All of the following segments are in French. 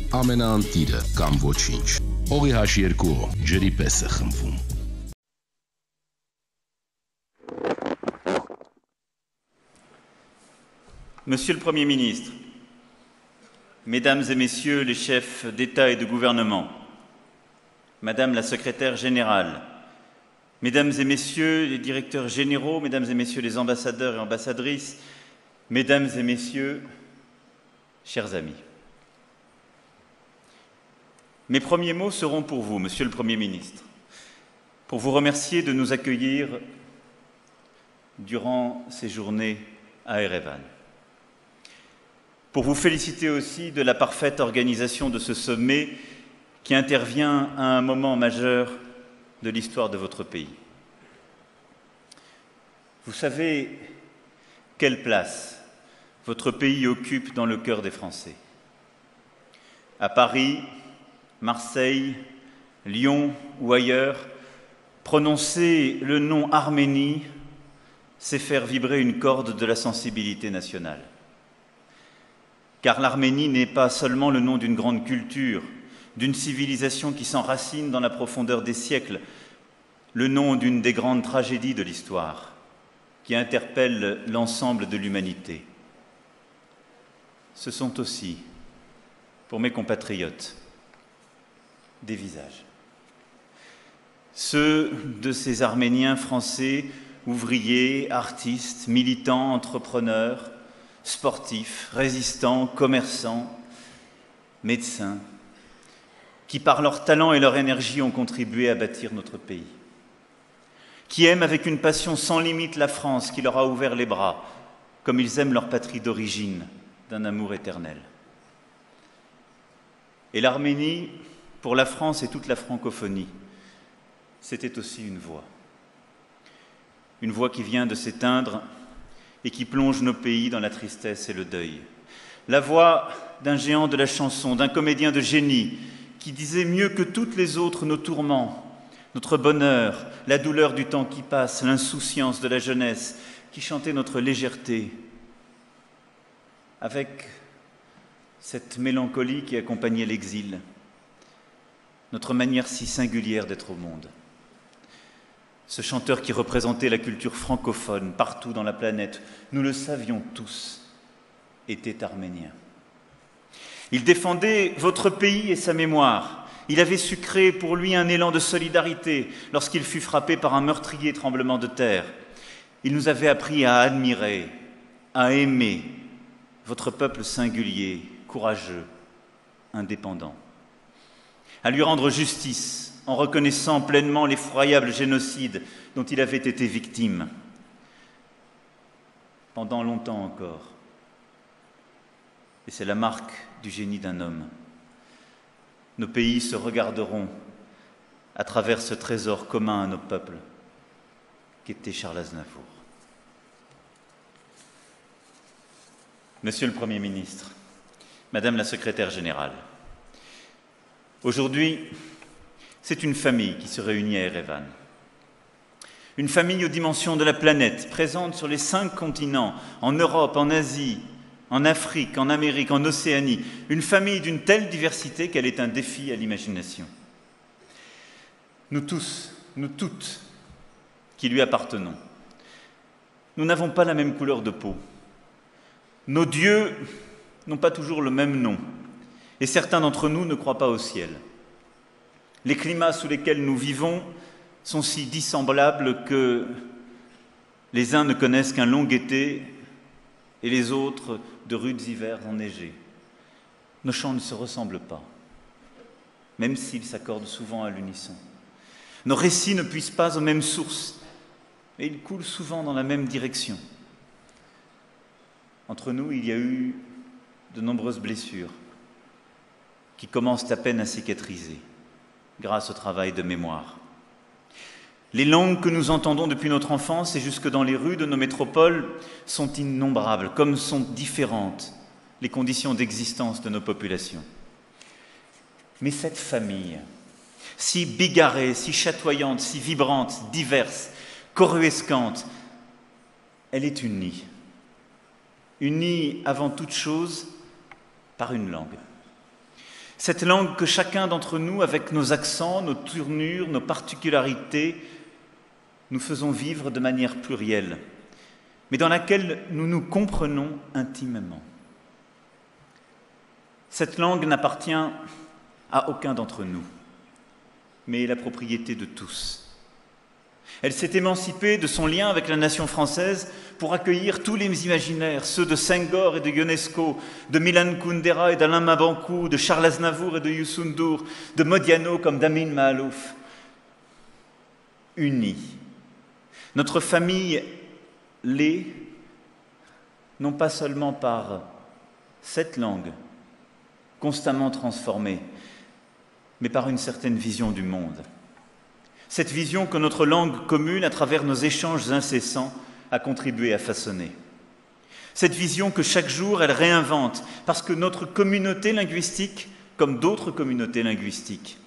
ամենաանտիրը կամ ոչինչ։ Օղի H2O ջրի պես է խմվում։ Monsieur le Premier ministre, Mesdames et Messieurs les chefs d'État et de gouvernement, Madame la secrétaire générale, Mesdames et Messieurs les directeurs généraux, Mesdames et Messieurs les ambassadeurs et ambassadrices, Mesdames et Messieurs, chers amis. Mes premiers mots seront pour vous, Monsieur le Premier ministre, pour vous remercier de nous accueillir durant ces journées à Erevan. Pour vous féliciter aussi de la parfaite organisation de ce sommet qui intervient à un moment majeur de l'histoire de votre pays. Vous savez quelle place votre pays occupe dans le cœur des Français. À Paris, Marseille, Lyon ou ailleurs, prononcer le nom Arménie, c'est faire vibrer une corde de la sensibilité nationale. Car l'Arménie n'est pas seulement le nom d'une grande culture, d'une civilisation qui s'enracine dans la profondeur des siècles, le nom d'une des grandes tragédies de l'histoire, qui interpelle l'ensemble de l'humanité. Ce sont aussi, pour mes compatriotes, des visages. Ceux de ces Arméniens français, ouvriers, artistes, militants, entrepreneurs, sportifs, résistants, commerçants, médecins, qui par leur talent et leur énergie ont contribué à bâtir notre pays, qui aiment avec une passion sans limite la France qui leur a ouvert les bras, comme ils aiment leur patrie d'origine, d'un amour éternel. Et l'Arménie, pour la France et toute la francophonie, c'était aussi une voix qui vient de s'éteindre et qui plonge nos pays dans la tristesse et le deuil. La voix d'un géant de la chanson, d'un comédien de génie, qui disait mieux que toutes les autres nos tourments, notre bonheur, la douleur du temps qui passe, l'insouciance de la jeunesse, qui chantait notre légèreté, avec cette mélancolie qui accompagnait l'exil, notre manière si singulière d'être au monde. Ce chanteur qui représentait la culture francophone partout dans la planète, nous le savions tous, était arménien. Il défendait votre pays et sa mémoire. Il avait su créer pour lui un élan de solidarité lorsqu'il fut frappé par un meurtrier tremblement de terre. Il nous avait appris à admirer, à aimer votre peuple singulier, courageux, indépendant, à lui rendre justice en reconnaissant pleinement l'effroyable génocide dont il avait été victime. Pendant longtemps encore, et c'est la marque du génie d'un homme, nos pays se regarderont à travers ce trésor commun à nos peuples qu'était Charles Aznavour. Monsieur le Premier ministre, Madame la secrétaire générale, aujourd'hui, c'est une famille qui se réunit à Erevan. Une famille aux dimensions de la planète, présente sur les 5 continents, en Europe, en Asie, en Afrique, en Amérique, en Océanie. Une famille d'une telle diversité qu'elle est un défi à l'imagination. Nous tous, nous toutes, qui lui appartenons, nous n'avons pas la même couleur de peau. Nos dieux n'ont pas toujours le même nom, et certains d'entre nous ne croient pas au ciel. Les climats sous lesquels nous vivons sont si dissemblables que les uns ne connaissent qu'un long été et les autres de rudes hivers enneigés. Nos chants ne se ressemblent pas, même s'ils s'accordent souvent à l'unisson. Nos récits ne puissent pas aux mêmes sources, et ils coulent souvent dans la même direction. Entre nous, il y a eu de nombreuses blessures qui commencent à peine à cicatriser grâce au travail de mémoire. Les langues que nous entendons depuis notre enfance et jusque dans les rues de nos métropoles sont innombrables, comme sont différentes les conditions d'existence de nos populations. Mais cette famille, si bigarrée, si chatoyante, si vibrante, diverse, coruscante, elle est unie. Unie avant toute chose par une langue. Cette langue que chacun d'entre nous, avec nos accents, nos tournures, nos particularités, nous faisons vivre de manière plurielle, mais dans laquelle nous nous comprenons intimement. Cette langue n'appartient à aucun d'entre nous, mais est la propriété de tous. Elle s'est émancipée de son lien avec la nation française pour accueillir tous les imaginaires, ceux de Senghor et de Ionesco, de Milan Kundera et d'Alain Mabanckou, de Charles Aznavour et de Youssou N'Dour, de Modiano comme d'Amin Mahalouf. Unis. Notre famille l'est, non pas seulement par cette langue, constamment transformée, mais par une certaine vision du monde. Cette vision que notre langue commune, à travers nos échanges incessants, a contribué à façonner. Cette vision que chaque jour elle réinvente, parce que notre communauté linguistique, comme d'autres communautés linguistiques,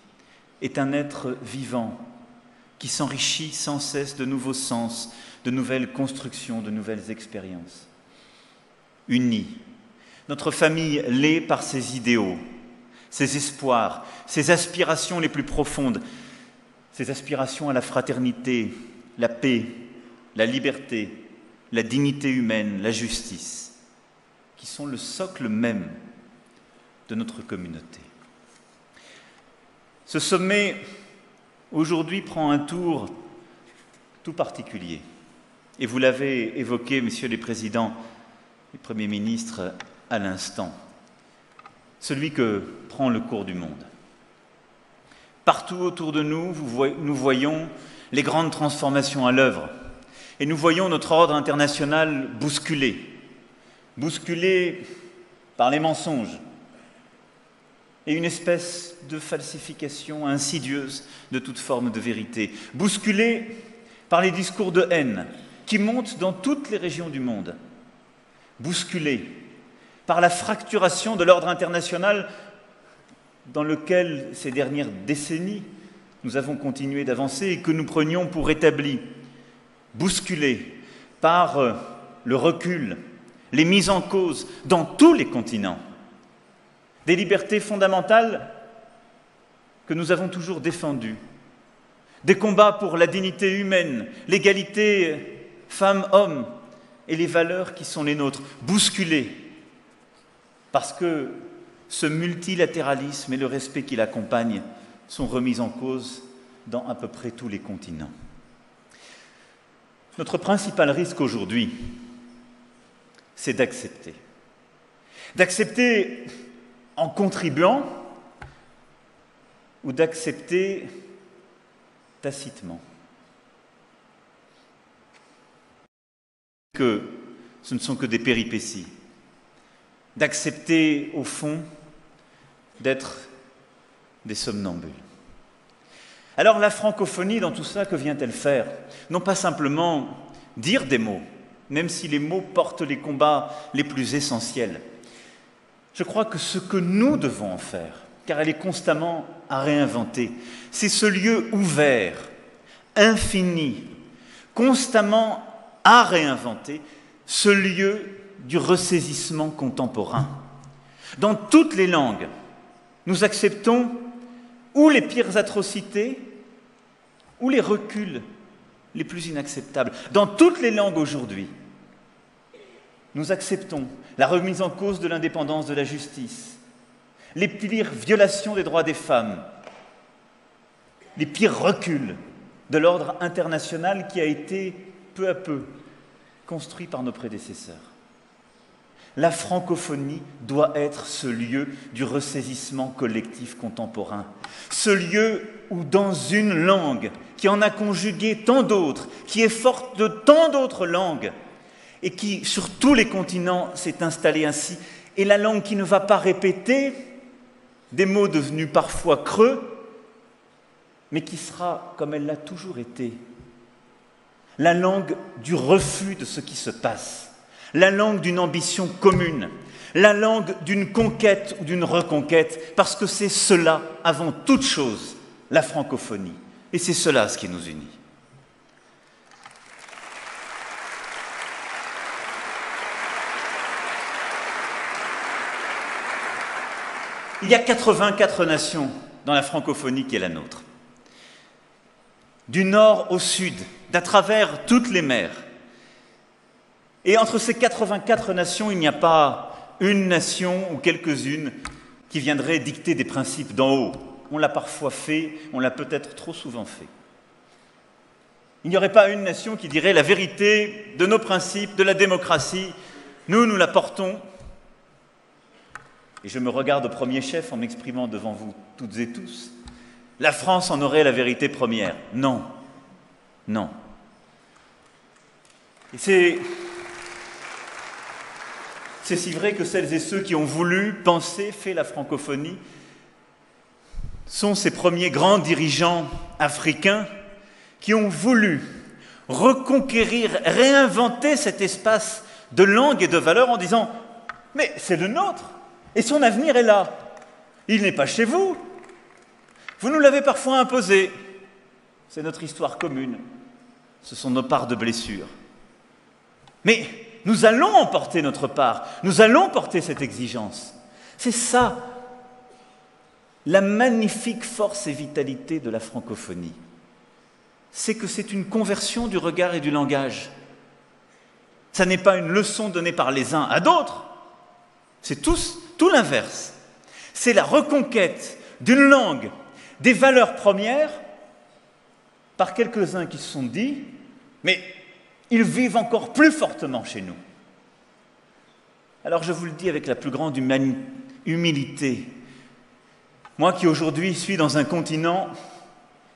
est un être vivant qui s'enrichit sans cesse de nouveaux sens, de nouvelles constructions, de nouvelles expériences. Unis. Notre famille l'est par ses idéaux, ses espoirs, ses aspirations les plus profondes, ses aspirations à la fraternité, la paix, la liberté, la dignité humaine, la justice, qui sont le socle même de notre communauté. Ce sommet, aujourd'hui, prend un tour tout particulier. Et vous l'avez évoqué, messieurs les présidents et premiers ministres, à l'instant. Celui que prend le cours du monde. Partout autour de nous, nous voyons les grandes transformations à l'œuvre. Et nous voyons notre ordre international bousculé par les mensonges et une espèce de falsification insidieuse de toute forme de vérité, bousculé par les discours de haine qui montent dans toutes les régions du monde, bousculé par la fracturation de l'ordre international dans lequel, ces dernières décennies, nous avons continué d'avancer et que nous prenions pour établi, bousculé par le recul, les mises en cause dans tous les continents, des libertés fondamentales que nous avons toujours défendues, des combats pour la dignité humaine, l'égalité femmes-hommes et les valeurs qui sont les nôtres, bousculés parce que ce multilatéralisme et le respect qui l'accompagne sont remis en cause dans à peu près tous les continents. Notre principal risque aujourd'hui, c'est d'accepter. D'accepter en contribuant ou d'accepter tacitement. Que ce ne sont que des péripéties. D'accepter, au fond, d'être des somnambules. Alors la francophonie, dans tout ça, que vient-elle faire? Non pas simplement dire des mots, même si les mots portent les combats les plus essentiels. Je crois que ce que nous devons en faire, car elle est constamment à réinventer, c'est ce lieu ouvert, infini, constamment à réinventer, ce lieu du ressaisissement contemporain. Dans toutes les langues, nous acceptons ou les pires atrocités ou les reculs les plus inacceptables. Dans toutes les langues aujourd'hui, nous acceptons la remise en cause de l'indépendance de la justice, les pires violations des droits des femmes, les pires reculs de l'ordre international qui a été peu à peu construit par nos prédécesseurs. La francophonie doit être ce lieu du ressaisissement collectif contemporain, ce lieu où dans une langue qui en a conjugué tant d'autres, qui est forte de tant d'autres langues, et qui, sur tous les continents, s'est installée ainsi, et la langue qui ne va pas répéter des mots devenus parfois creux, mais qui sera, comme elle l'a toujours été, la langue du refus de ce qui se passe, la langue d'une ambition commune, la langue d'une conquête ou d'une reconquête, parce que c'est cela, avant toute chose, la francophonie. Et c'est cela ce qui nous unit. Il y a 84 nations dans la francophonie qui est la nôtre. Du nord au sud, d'à travers toutes les mers. Et entre ces 84 nations, il n'y a pas une nation ou quelques-unes qui viendraient dicter des principes d'en haut. On l'a parfois fait, on l'a peut-être trop souvent fait. Il n'y aurait pas une nation qui dirait la vérité de nos principes, de la démocratie. Nous la portons. Et je me regarde au premier chef en m'exprimant devant vous toutes et tous. La France en aurait la vérité première. Non. Non. Et c'est si vrai que celles et ceux qui ont voulu, penser, fait la francophonie sont ces premiers grands dirigeants africains qui ont voulu reconquérir, réinventer cet espace de langue et de valeur en disant « Mais c'est le nôtre et son avenir est là. Il n'est pas chez vous. Vous nous l'avez parfois imposé. C'est notre histoire commune. Ce sont nos parts de blessures. Mais nous allons en porter notre part. Nous allons porter cette exigence. C'est ça, la magnifique force et vitalité de la francophonie. C'est que c'est une conversion du regard et du langage. Ça n'est pas une leçon donnée par les uns à d'autres. C'est tout l'inverse. C'est la reconquête d'une langue, des valeurs premières, par quelques-uns qui se sont dit, mais ils vivent encore plus fortement chez nous. Alors je vous le dis avec la plus grande humilité, moi qui aujourd'hui suis dans un continent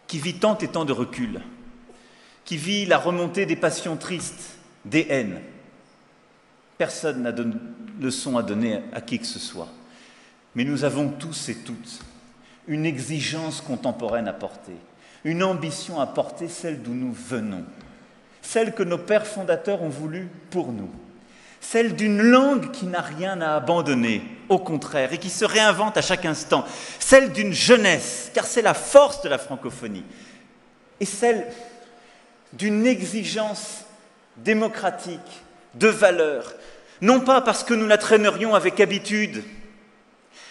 qui vit tant et tant de recul, qui vit la remontée des passions tristes, des haines. Personne n'a de leçon à donner à qui que ce soit. Mais nous avons tous et toutes une exigence contemporaine à porter, une ambition à porter, celle d'où nous venons, celle que nos pères fondateurs ont voulu pour nous, celle d'une langue qui n'a rien à abandonner, au contraire, et qui se réinvente à chaque instant, celle d'une jeunesse, car c'est la force de la francophonie, et celle d'une exigence démocratique, de valeurs, non pas parce que nous la traînerions avec habitude,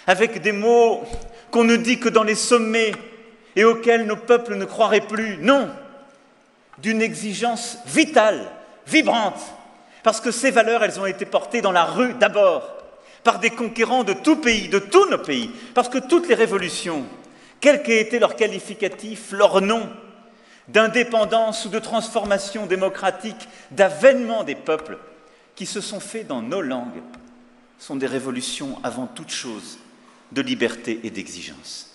avec des mots qu'on ne dit que dans les sommets et auxquels nos peuples ne croiraient plus, non, d'une exigence vitale, vibrante, parce que ces valeurs, elles ont été portées dans la rue d'abord, par des conquérants de tout pays, de tous nos pays, parce que toutes les révolutions, quel qu'ait été leur qualificatif, leur nom, d'indépendance ou de transformation démocratique, d'avènement des peuples qui se sont faits dans nos langues, sont des révolutions avant toute chose de liberté et d'exigence.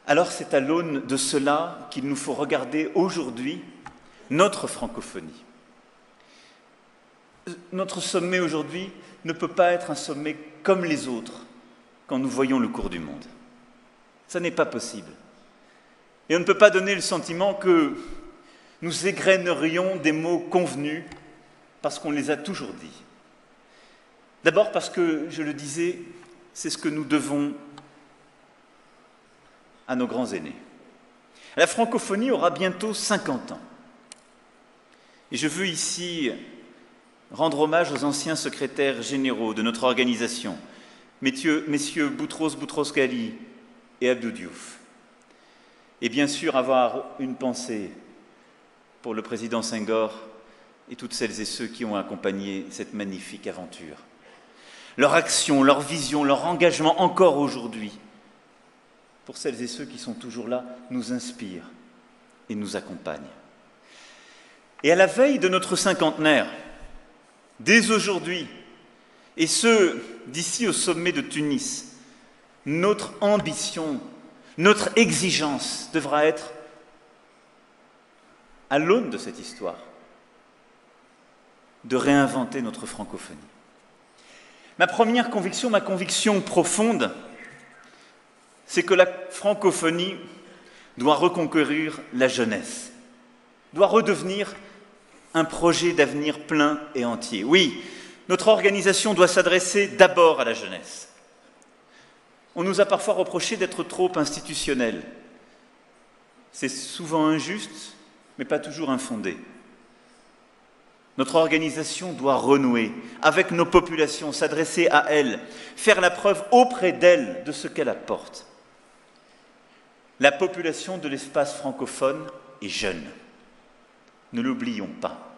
Alors c'est à l'aune de cela qu'il nous faut regarder aujourd'hui notre francophonie. Notre sommet aujourd'hui ne peut pas être un sommet comme les autres quand nous voyons le cours du monde. Ça n'est pas possible. Et on ne peut pas donner le sentiment que nous égrènerions des mots convenus parce qu'on les a toujours dit. D'abord parce que, je le disais, c'est ce que nous devons à nos grands aînés. La francophonie aura bientôt 50 ans. Et je veux ici rendre hommage aux anciens secrétaires généraux de notre organisation, messieurs Boutros-Boutros-Ghali et Abdou Diouf. Et bien sûr avoir une pensée pour le président Senghor et toutes celles et ceux qui ont accompagné cette magnifique aventure. Leur action, leur vision, leur engagement encore aujourd'hui, pour celles et ceux qui sont toujours là, nous inspirent et nous accompagnent. Et à la veille de notre cinquantenaire, dès aujourd'hui, et ce, d'ici au sommet de Tunis, notre ambition, notre exigence devra être, à l'aune de cette histoire, de réinventer notre francophonie. Ma première conviction, ma conviction profonde, c'est que la francophonie doit reconquérir la jeunesse, doit redevenir un projet d'avenir plein et entier. Oui, notre organisation doit s'adresser d'abord à la jeunesse. On nous a parfois reproché d'être trop institutionnels. C'est souvent injuste, mais pas toujours infondé. Notre organisation doit renouer avec nos populations, s'adresser à elles, faire la preuve auprès d'elles de ce qu'elle apporte. La population de l'espace francophone est jeune. Ne l'oublions pas.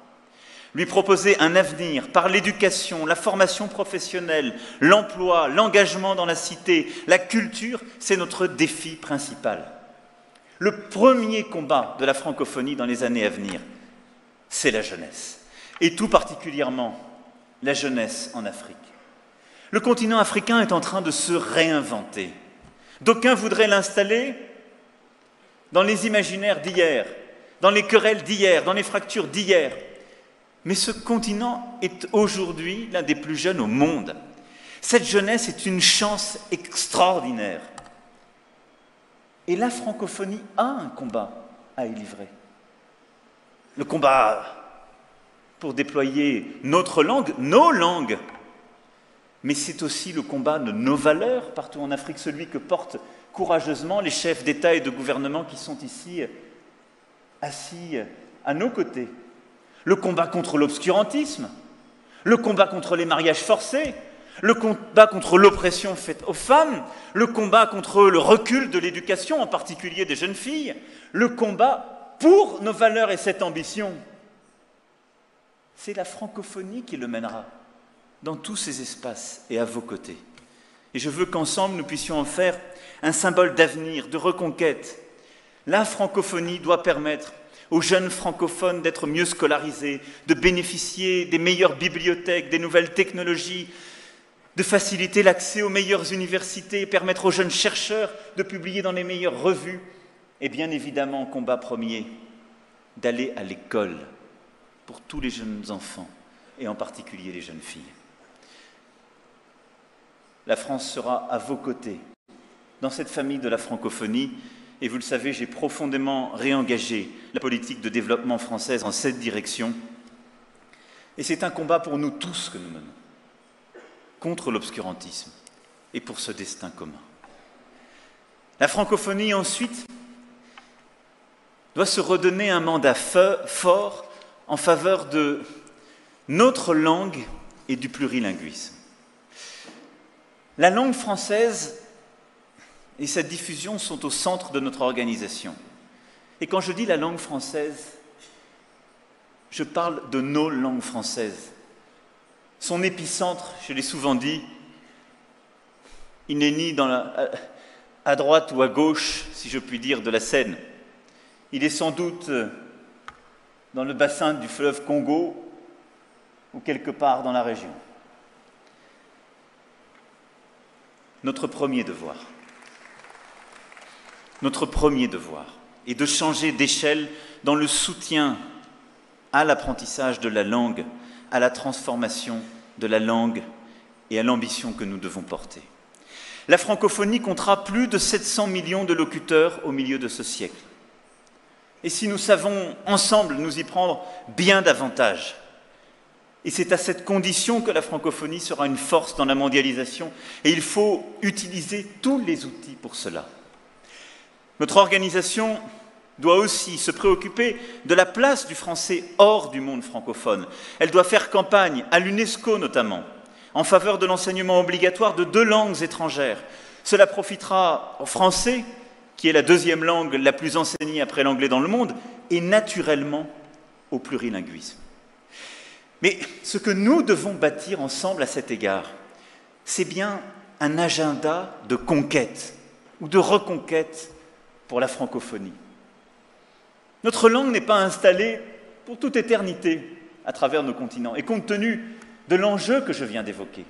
Lui proposer un avenir par l'éducation, la formation professionnelle, l'emploi, l'engagement dans la cité, la culture, c'est notre défi principal. Le premier combat de la francophonie dans les années à venir, c'est la jeunesse. Et tout particulièrement la jeunesse en Afrique. Le continent africain est en train de se réinventer. D'aucuns voudraient l'installer dans les imaginaires d'hier, dans les querelles d'hier, dans les fractures d'hier. Mais ce continent est aujourd'hui l'un des plus jeunes au monde. Cette jeunesse est une chance extraordinaire. Et la francophonie a un combat à y livrer. Le combat pour déployer notre langue, nos langues. Mais c'est aussi le combat de nos valeurs partout en Afrique, celui que portent courageusement les chefs d'État et de gouvernement qui sont ici assis à nos côtés. Le combat contre l'obscurantisme, le combat contre les mariages forcés, le combat contre l'oppression faite aux femmes, le combat contre le recul de l'éducation, en particulier des jeunes filles, le combat pour nos valeurs et cette ambition. C'est la francophonie qui le mènera dans tous ces espaces et à vos côtés. Et je veux qu'ensemble nous puissions en faire un symbole d'avenir, de reconquête. La francophonie doit permettre aux jeunes francophones d'être mieux scolarisés, de bénéficier des meilleures bibliothèques, des nouvelles technologies, de faciliter l'accès aux meilleures universités, permettre aux jeunes chercheurs de publier dans les meilleures revues, et bien évidemment, combat premier, d'aller à l'école pour tous les jeunes enfants, et en particulier les jeunes filles. La France sera à vos côtés, dans cette famille de la francophonie, et vous le savez, j'ai profondément réengagé la politique de développement française en cette direction. Et c'est un combat pour nous tous que nous menons, contre l'obscurantisme et pour ce destin commun. La francophonie, ensuite, doit se redonner un mandat fort en faveur de notre langue et du plurilinguisme. La langue française et sa diffusion sont au centre de notre organisation. Et quand je dis la langue française, je parle de nos langues françaises. Son épicentre, je l'ai souvent dit, il n'est ni à droite ou à gauche, si je puis dire, de la Seine. Il est sans doute dans le bassin du fleuve Congo ou quelque part dans la région. Notre premier devoir est de changer d'échelle dans le soutien à l'apprentissage de la langue, à la transformation de la langue et à l'ambition que nous devons porter. La francophonie comptera plus de 700 millions de locuteurs au milieu de ce siècle. Et si nous savons ensemble nous y prendre bien davantage, et c'est à cette condition que la francophonie sera une force dans la mondialisation, et il faut utiliser tous les outils pour cela. Notre organisation doit aussi se préoccuper de la place du français hors du monde francophone. Elle doit faire campagne, à l'UNESCO notamment, en faveur de l'enseignement obligatoire de 2 langues étrangères. Cela profitera au français, qui est la 2e langue la plus enseignée après l'anglais dans le monde, et naturellement au plurilinguisme. Mais ce que nous devons bâtir ensemble à cet égard, c'est bien un agenda de conquête ou de reconquête pour la francophonie. Notre langue n'est pas installée pour toute éternité à travers nos continents. Et compte tenu de l'enjeu que je viens d'évoquer,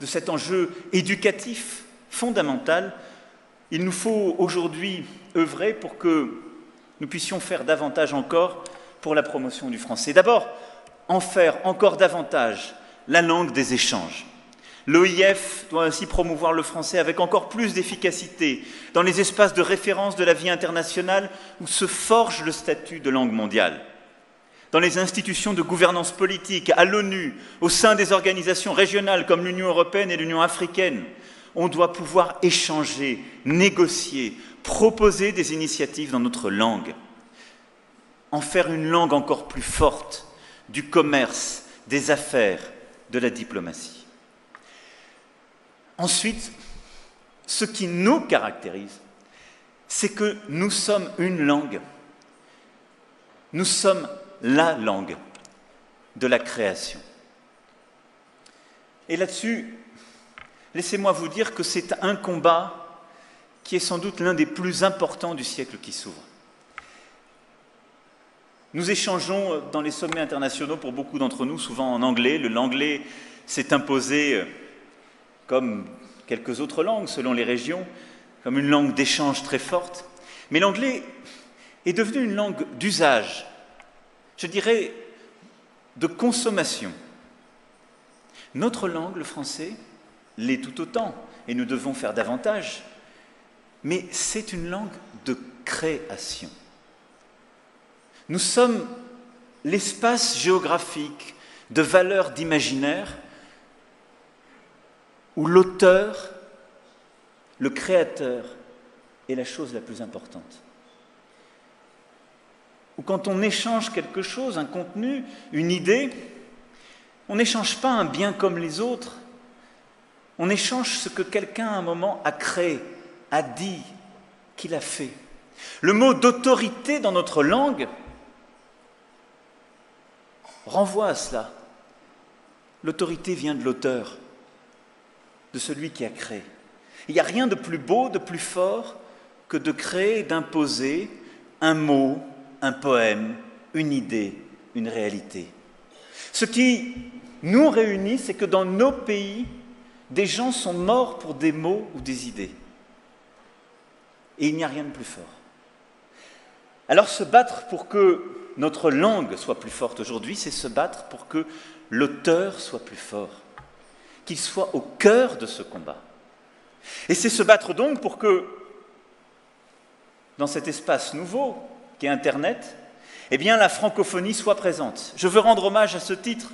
de cet enjeu éducatif fondamental, il nous faut aujourd'hui œuvrer pour que nous puissions faire davantage encore pour la promotion du français. D'abord, en faire encore davantage la langue des échanges. L'OIF doit ainsi promouvoir le français avec encore plus d'efficacité dans les espaces de référence de la vie internationale où se forge le statut de langue mondiale. Dans les institutions de gouvernance politique, à l'ONU, au sein des organisations régionales comme l'Union européenne et l'Union africaine, on doit pouvoir échanger, négocier, proposer des initiatives dans notre langue. en faire une langue encore plus forte du commerce, des affaires, de la diplomatie. Ensuite, ce qui nous caractérise, c'est que nous sommes une langue. Nous sommes la langue de la création. Et là-dessus, laissez-moi vous dire que c'est un combat qui est sans doute l'un des plus importants du siècle qui s'ouvre. Nous échangeons dans les sommets internationaux, pour beaucoup d'entre nous, souvent en anglais. L'anglais s'est imposé, comme quelques autres langues, selon les régions, comme une langue d'échange très forte. Mais l'anglais est devenu une langue d'usage, je dirais de consommation. Notre langue, le français, l'est tout autant, et nous devons faire davantage, mais c'est une langue de création. Nous sommes l'espace géographique de valeurs d'imaginaire où l'auteur, le créateur, est la chose la plus importante. Où quand on échange quelque chose, un contenu, une idée, on n'échange pas un bien comme les autres, on échange ce que quelqu'un à un moment a créé, a dit, qu'il a fait. Le mot d'autorité dans notre langue renvoie à cela. L'autorité vient de l'auteur, de celui qui a créé. Il n'y a rien de plus beau, de plus fort que de créer et d'imposer un mot, un poème, une idée, une réalité. Ce qui nous réunit, c'est que dans nos pays, des gens sont morts pour des mots ou des idées. Et il n'y a rien de plus fort. Alors se battre pour que notre langue soit plus forte aujourd'hui, c'est se battre pour que l'auteur soit plus fort, qu'il soit au cœur de ce combat. Et c'est se battre donc pour que, dans cet espace nouveau qu'est Internet, eh bien la francophonie soit présente. Je veux rendre hommage à ce titre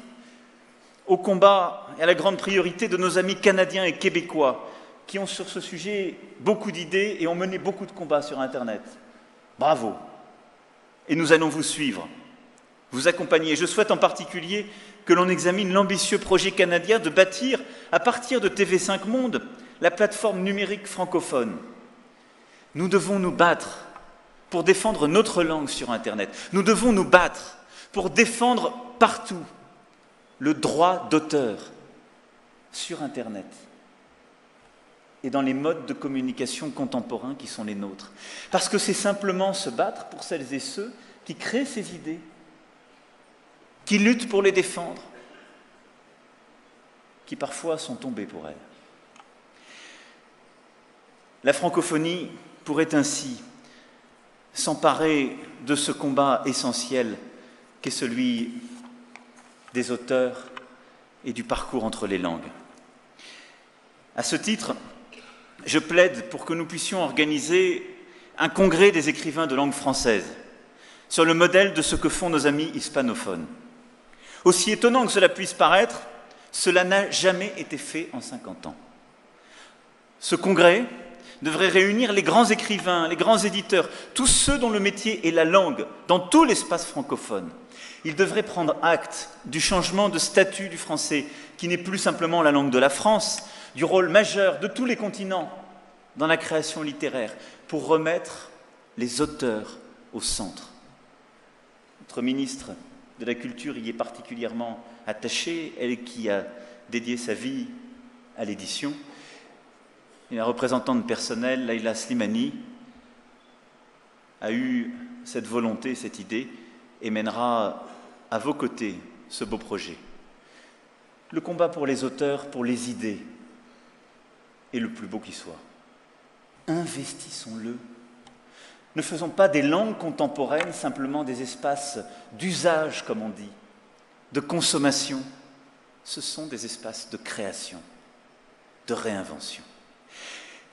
au combat et à la grande priorité de nos amis canadiens et québécois qui ont sur ce sujet beaucoup d'idées et ont mené beaucoup de combats sur Internet. Bravo! Et nous allons vous suivre, vous accompagner. Je souhaite en particulier que l'on examine l'ambitieux projet canadien de bâtir, à partir de TV5 Monde, la plateforme numérique francophone. Nous devons nous battre pour défendre notre langue sur Internet. Nous devons nous battre pour défendre partout le droit d'auteur sur Internet et dans les modes de communication contemporains qui sont les nôtres. Parce que c'est simplement se battre pour celles et ceux qui créent ces idées, qui luttent pour les défendre, qui parfois sont tombés pour elles. La francophonie pourrait ainsi s'emparer de ce combat essentiel qu'est celui des auteurs et du parcours entre les langues. À ce titre, je plaide pour que nous puissions organiser un congrès des écrivains de langue française, sur le modèle de ce que font nos amis hispanophones. Aussi étonnant que cela puisse paraître, cela n'a jamais été fait en 50 ans. Ce congrès devrait réunir les grands écrivains, les grands éditeurs, tous ceux dont le métier est la langue, dans tout l'espace francophone. Il devrait prendre acte du changement de statut du français, qui n'est plus simplement la langue de la France, du rôle majeur de tous les continents dans la création littéraire, pour remettre les auteurs au centre. Notre ministre de la Culture y est particulièrement attachée, elle qui a dédié sa vie à l'édition. Et la représentante personnelle, Laïla Slimani, a eu cette volonté, cette idée, et mènera à vos côtés ce beau projet. Le combat pour les auteurs, pour les idées, est le plus beau qui soit. Investissons-le. Ne faisons pas des langues contemporaines simplement des espaces d'usage, comme on dit, de consommation. Ce sont des espaces de création, de réinvention.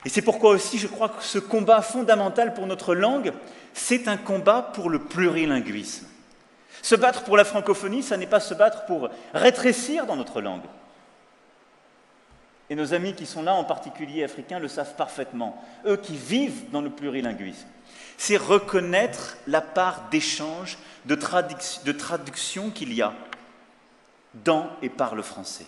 Et c'est pourquoi aussi je crois que ce combat fondamental pour notre langue, c'est un combat pour le plurilinguisme. Se battre pour la francophonie, ça n'est pas se battre pour rétrécir dans notre langue. et nos amis qui sont là, en particulier africains, le savent parfaitement, eux qui vivent dans le plurilinguisme, c'est reconnaître la part d'échange, de traduction qu'il y a dans et par le français.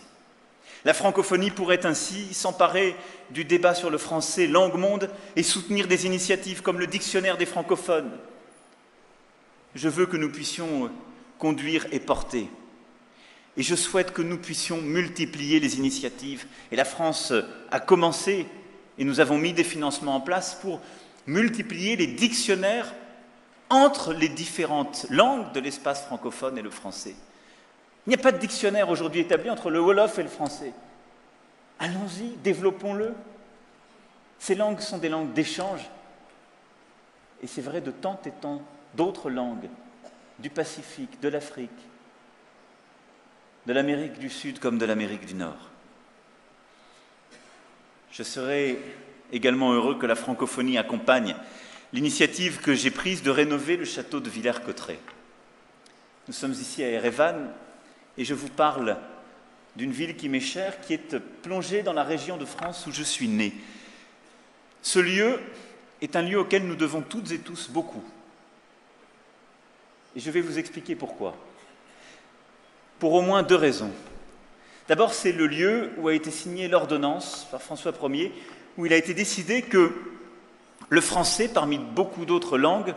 La francophonie pourrait ainsi s'emparer du débat sur le français langue monde et soutenir des initiatives comme le dictionnaire des francophones. Je veux que nous puissions conduire et porter. Et je souhaite que nous puissions multiplier les initiatives. Et la France a commencé, et nous avons mis des financements en place pour multiplier les dictionnaires entre les différentes langues de l'espace francophone et le français. Il n'y a pas de dictionnaire aujourd'hui établi entre le wolof et le français. Allons-y, développons-le. Ces langues sont des langues d'échange. Et c'est vrai de tant et tant d'autres langues, du Pacifique, de l'Afrique, de l'Amérique du Sud comme de l'Amérique du Nord. Je serais également heureux que la francophonie accompagne l'initiative que j'ai prise de rénover le château de Villers-Cotterêts. Nous sommes ici à Erevan et je vous parle d'une ville qui m'est chère, qui est plongée dans la région de France où je suis né. Ce lieu est un lieu auquel nous devons toutes et tous beaucoup. Et je vais vous expliquer pourquoi. Pour au moins 2 raisons. D'abord, c'est le lieu où a été signée l'ordonnance par François Ier, où il a été décidé que le français, parmi beaucoup d'autres langues,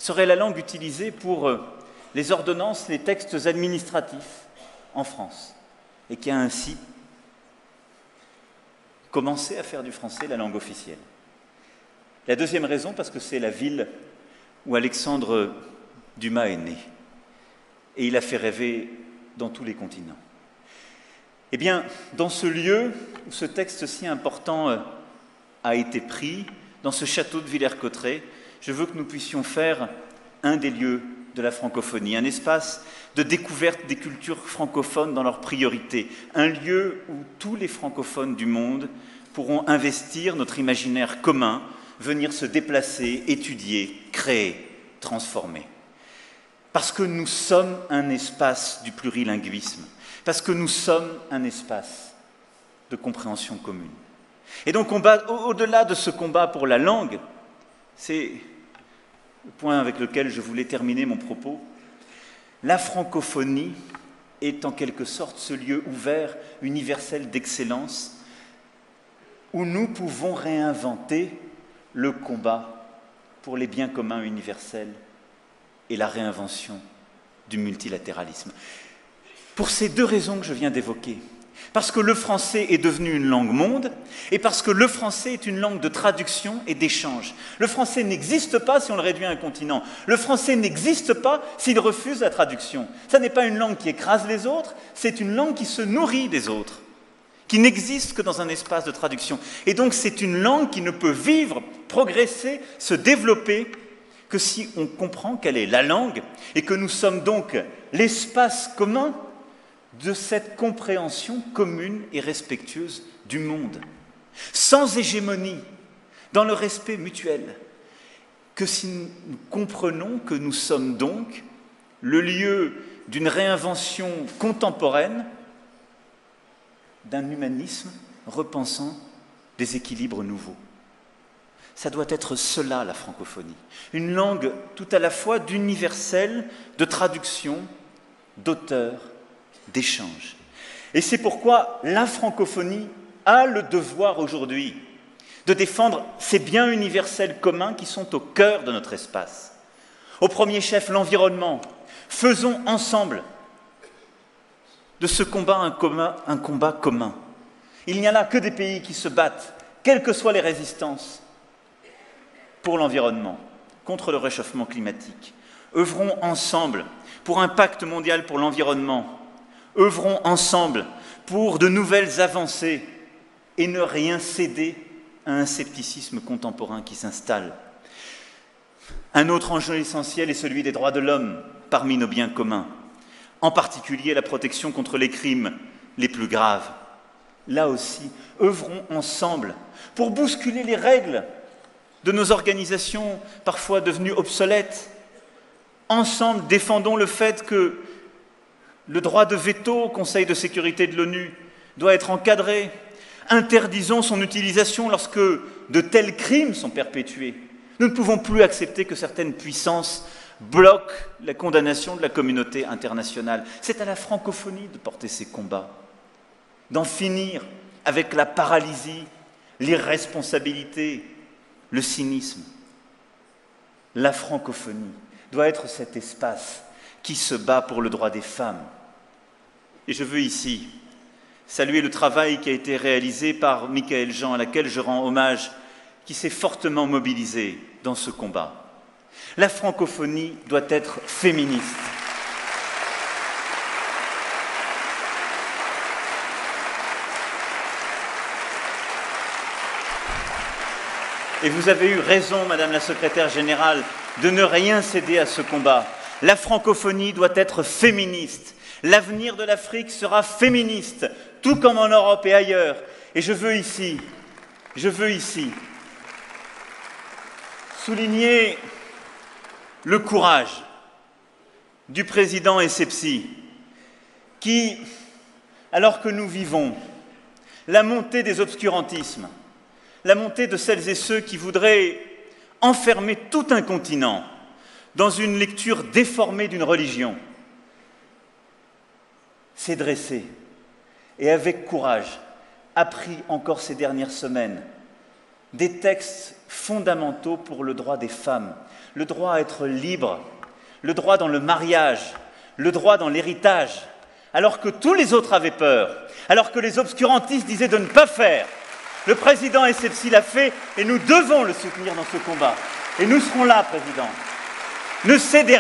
serait la langue utilisée pour les ordonnances, les textes administratifs en France, et qui a ainsi commencé à faire du français la langue officielle. La deuxième raison, parce que c'est la ville où Alexandre Dumas est né, et il a fait rêver dans tous les continents. Eh bien, dans ce lieu où ce texte si important a été pris, dans ce château de Villers-Cotterêts, je veux que nous puissions faire un des lieux de la francophonie, un espace de découverte des cultures francophones dans leurs priorités, un lieu où tous les francophones du monde pourront investir notre imaginaire commun, venir se déplacer, étudier, créer, transformer. Parce que nous sommes un espace du plurilinguisme, parce que nous sommes un espace de compréhension commune. Et donc, au-delà de ce combat pour la langue, c'est le point avec lequel je voulais terminer mon propos, la francophonie est en quelque sorte ce lieu ouvert, universel d'excellence, où nous pouvons réinventer le combat pour les biens communs universels et la réinvention du multilatéralisme. Pour ces 2 raisons que je viens d'évoquer, parce que le français est devenu une langue monde et parce que le français est une langue de traduction et d'échange. Le français n'existe pas si on le réduit à un continent. Le français n'existe pas s'il refuse la traduction. Ça n'est pas une langue qui écrase les autres, c'est une langue qui se nourrit des autres, qui n'existe que dans un espace de traduction. Et donc c'est une langue qui ne peut vivre, progresser, se développer que si on comprend qu'elle est la langue et que nous sommes donc l'espace commun de cette compréhension commune et respectueuse du monde, sans hégémonie, dans le respect mutuel, que si nous comprenons que nous sommes donc le lieu d'une réinvention contemporaine, d'un humanisme repensant des équilibres nouveaux. Ça doit être cela, la francophonie, une langue tout à la fois d'universel, de traduction, d'auteur, d'échange. Et c'est pourquoi la francophonie a le devoir aujourd'hui de défendre ces biens universels communs qui sont au cœur de notre espace. Au premier chef, l'environnement. Faisons ensemble de ce combat un combat commun. Il n'y a là que des pays qui se battent, quelles que soient les résistances, pour l'environnement, contre le réchauffement climatique. Œuvrons ensemble pour un pacte mondial pour l'environnement. Œuvrons ensemble pour de nouvelles avancées et ne rien céder à un scepticisme contemporain qui s'installe. Un autre enjeu essentiel est celui des droits de l'homme parmi nos biens communs, en particulier la protection contre les crimes les plus graves. Là aussi, œuvrons ensemble pour bousculer les règles de nos organisations parfois devenues obsolètes. Ensemble, défendons le fait que le droit de veto au Conseil de sécurité de l'ONU doit être encadré. Interdisons son utilisation lorsque de tels crimes sont perpétués. Nous ne pouvons plus accepter que certaines puissances bloquent la condamnation de la communauté internationale. C'est à la francophonie de porter ces combats, d'en finir avec la paralysie, l'irresponsabilité, le cynisme. La francophonie doit être cet espace qui se bat pour le droit des femmes. Et je veux ici saluer le travail qui a été réalisé par Michaël Jean, à laquelle je rends hommage, qui s'est fortement mobilisé dans ce combat. La francophonie doit être féministe. Et vous avez eu raison, Madame la Secrétaire Générale, de ne rien céder à ce combat. La francophonie doit être féministe. L'avenir de l'Afrique sera féministe, tout comme en Europe et ailleurs. Et je veux ici souligner le courage du président Essebsi, qui, alors que nous vivons la montée des obscurantismes, la montée de celles et ceux qui voudraient enfermer tout un continent dans une lecture déformée d'une religion, s'est dressé et avec courage a pris encore ces dernières semaines des textes fondamentaux pour le droit des femmes, le droit à être libre, le droit dans le mariage, le droit dans l'héritage, alors que tous les autres avaient peur, alors que les obscurantistes disaient de ne pas faire. Le président Essebsi l'a fait et nous devons le soutenir dans ce combat. Et nous serons là, Président. Ne cédez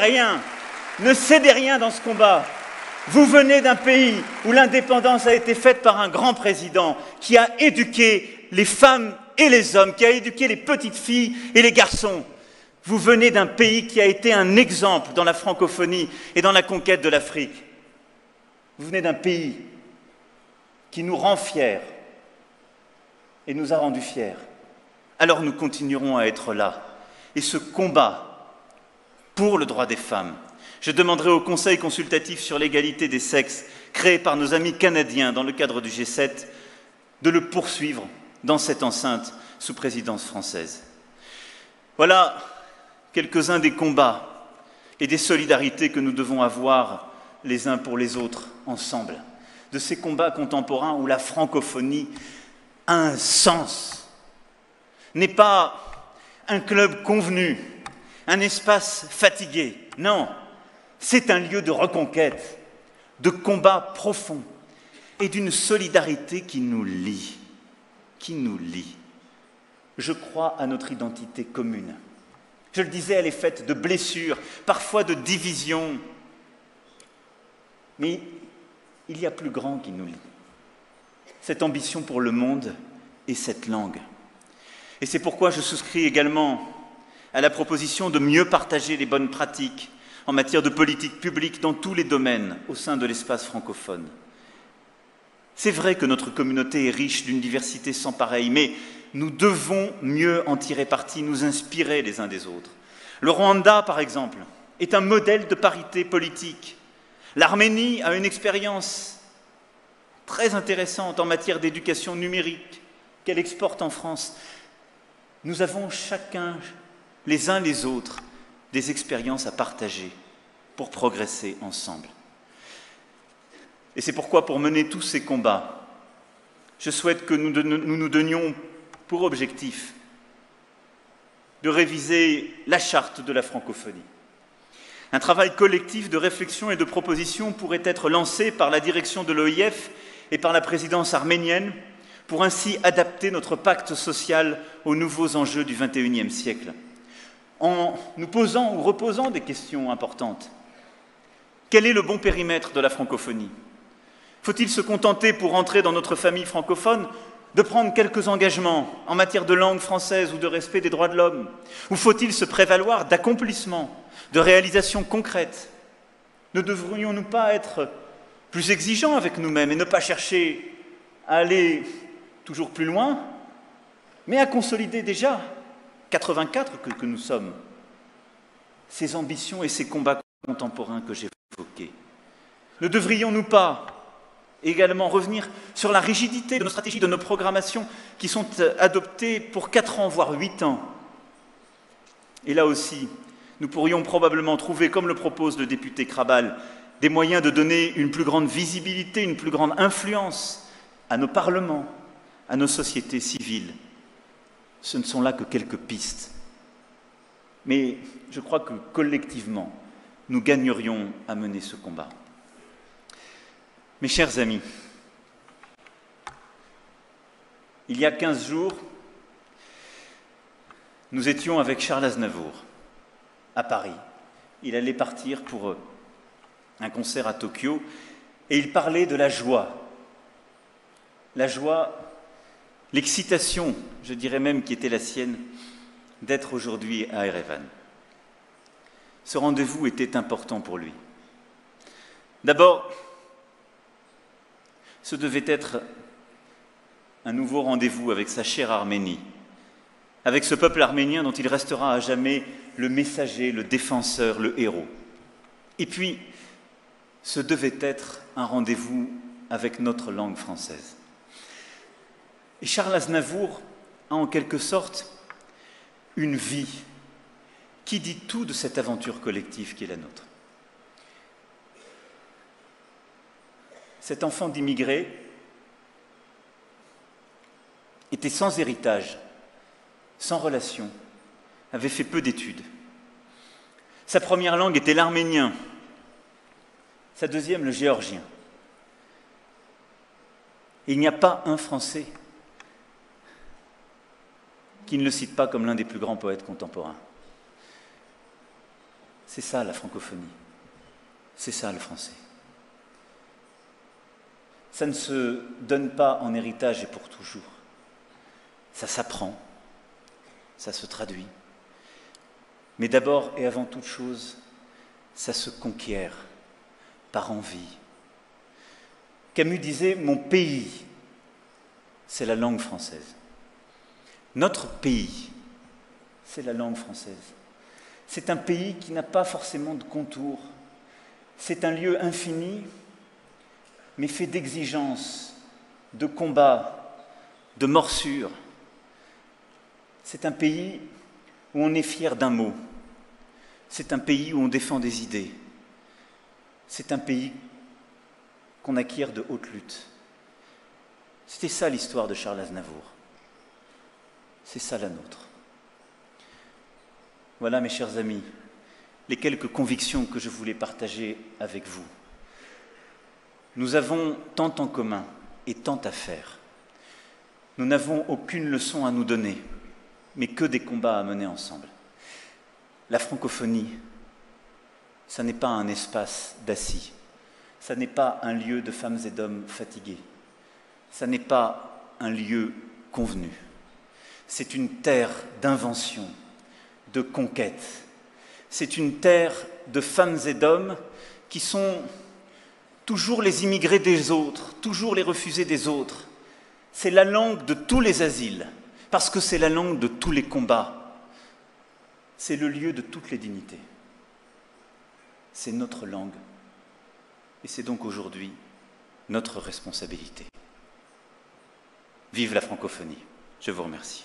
rien dans ce combat. Vous venez d'un pays où l'indépendance a été faite par un grand président qui a éduqué les femmes et les hommes, qui a éduqué les petites filles et les garçons. Vous venez d'un pays qui a été un exemple dans la francophonie et dans la conquête de l'Afrique. Vous venez d'un pays qui nous rend fiers et nous a rendus fiers. Alors nous continuerons à être là. Et ce combat pour le droit des femmes, je demanderai au Conseil consultatif sur l'égalité des sexes, créé par nos amis canadiens dans le cadre du G7, de le poursuivre dans cette enceinte sous présidence française. Voilà quelques-uns des combats et des solidarités que nous devons avoir les uns pour les autres, ensemble. De ces combats contemporains où la francophonie a un sens, n'est pas un club convenu, un espace fatigué. Non, c'est un lieu de reconquête, de combat profond et d'une solidarité qui nous lie. Je crois à notre identité commune. Je le disais, elle est faite de blessures, parfois de divisions. Mais il y a plus grand qui nous lie. Cette ambition pour le monde et cette langue. Et c'est pourquoi je souscris également à la proposition de mieux partager les bonnes pratiques en matière de politique publique dans tous les domaines au sein de l'espace francophone. C'est vrai que notre communauté est riche d'une diversité sans pareille, mais nous devons mieux en tirer parti, nous inspirer les uns des autres. Le Rwanda, par exemple, est un modèle de parité politique. L'Arménie a une expérience très intéressante en matière d'éducation numérique qu'elle exporte en France. Nous avons chacun, les uns les autres, des expériences à partager pour progresser ensemble. Et c'est pourquoi, pour mener tous ces combats, je souhaite que nous nous donnions pour objectif de réviser la charte de la francophonie. Un travail collectif de réflexion et de proposition pourrait être lancé par la direction de l'OIF et par la présidence arménienne pour ainsi adapter notre pacte social aux nouveaux enjeux du XXIe siècle, en nous posant ou reposant des questions importantes. Quel est le bon périmètre de la francophonie ? Faut-il se contenter, pour entrer dans notre famille francophone, de prendre quelques engagements en matière de langue française ou de respect des droits de l'homme ? Ou faut-il se prévaloir d'accomplissements, de réalisations concrètes ? Ne devrions-nous pas être plus exigeants avec nous-mêmes et ne pas chercher à aller toujours plus loin, mais à consolider déjà 84 que nous sommes, ces ambitions et ces combats contemporains que j'ai évoqués? Ne devrions-nous pas Et également revenir sur la rigidité de nos stratégies, de nos programmations qui sont adoptées pour 4 ans, voire 8 ans. Et là aussi, nous pourrions probablement trouver, comme le propose le député Krabal, des moyens de donner une plus grande visibilité, une plus grande influence à nos parlements, à nos sociétés civiles. Ce ne sont là que quelques pistes. Mais je crois que collectivement, nous gagnerions à mener ce combat. Mes chers amis, il y a 15 jours, nous étions avec Charles Aznavour à Paris. Il allait partir pour un concert à Tokyo et il parlait de la joie, l'excitation, je dirais même qui était la sienne, d'être aujourd'hui à Erevan. Ce rendez-vous était important pour lui. D'abord, ce devait être un nouveau rendez-vous avec sa chère Arménie, avec ce peuple arménien dont il restera à jamais le messager, le défenseur, le héros. Et puis, ce devait être un rendez-vous avec notre langue française. Et Charles Aznavour a en quelque sorte une vie qui dit tout de cette aventure collective qui est la nôtre. Cet enfant d'immigrés était sans héritage, sans relation, avait fait peu d'études. Sa première langue était l'arménien, sa deuxième le géorgien. Et il n'y a pas un Français qui ne le cite pas comme l'un des plus grands poètes contemporains. C'est ça la francophonie, c'est ça le français. Ça ne se donne pas en héritage et pour toujours. Ça s'apprend, ça se traduit. Mais d'abord et avant toute chose, ça se conquiert par envie. Camus disait « Mon pays, c'est la langue française. Notre pays, c'est la langue française. C'est un pays qui n'a pas forcément de contours. C'est un lieu infini, mais fait d'exigences, de combats, de morsures. C'est un pays où on est fier d'un mot. C'est un pays où on défend des idées. C'est un pays qu'on acquiert de haute lutte. C'était ça l'histoire de Charles Aznavour. C'est ça la nôtre. Voilà, mes chers amis, les quelques convictions que je voulais partager avec vous. Nous avons tant en commun et tant à faire. Nous n'avons aucune leçon à nous donner, mais que des combats à mener ensemble. La francophonie, ça n'est pas un espace d'assis, ça n'est pas un lieu de femmes et d'hommes fatigués, ça n'est pas un lieu convenu. C'est une terre d'invention, de conquête. C'est une terre de femmes et d'hommes qui sont toujours les immigrés des autres, toujours les refusés des autres. C'est la langue de tous les asiles, parce que c'est la langue de tous les combats. C'est le lieu de toutes les dignités. C'est notre langue, et c'est donc aujourd'hui notre responsabilité. Vive la francophonie. Je vous remercie.